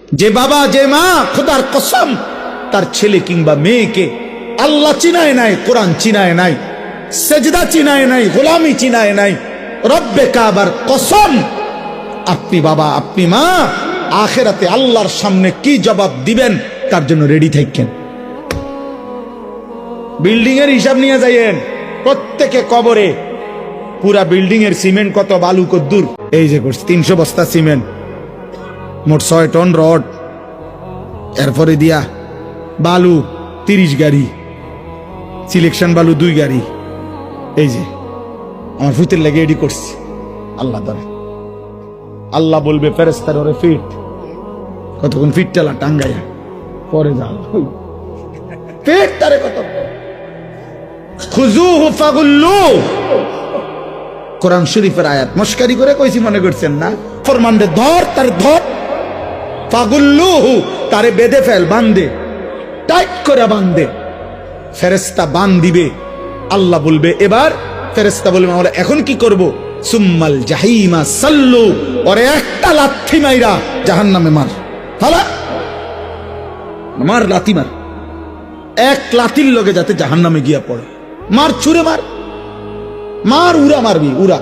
যে বাবা যে মা খোদার কসম তার ছেলে কিংবা মেয়েকে আল্লাহ চিনায় নাই, কোরআন চিনায় নাই, সেজদা চিনায় নাই, গোলামি চিনায় নাই, রব্বে কাবার কসম, আপনি বাবা আপনি মা আখেরাতে আল্লাহর সামনে কি জবাব দিবেন তার জন্য রেডি থাকেন। বিল্ডিং এর হিসাব নিয়ে যাইয়েন প্রত্যেকে কবরে, পুরা বিল্ডিং এর সিমেন্ট কত, বালু কদ্দুর, এই যে 300 বস্তা সিমেন্ট, মোট 6 টন রড, এরপরে দিয়া বালু 30 গাড়ি, সিলেকশন বালু 2 গাড়ি, এই যে আমার ফুতের লেগে এডি করছি। আল্লাহ ধরে আল্লাহ বলবে ফেরেশতার ওরে ফিট, কতক্ষণ ফিট টালা টাঙ্গাইয়া পরে যাও ফিট তারে কত খুজুহু ফাগুল্লু, কোরআন শরীফের আয়াত মস্কারি করে কইছি মনে করছেন না? ফরমানদে ধর, তার ধর, ফাগুল্লুহু তারে বেঁধে ফেল, বান্ধে, টাইট করে বান্ধে। ফেরেশতা বান দিবে, আল্লাহ বলবে এবার, ফেরেশতা বলবে আমরা এখন কি করব? সুম্মাল জাহিমা সাল্লু, ওরে একটা লাথি মাইরা জাহান্নামে মার, হালা মার, লাথি মার, এক লাথির লগে যাতে জাহান্নামে গিয়া পড়ে, মার, ছুঁড়ে মার, মার, উড়া মারবি, উড়া।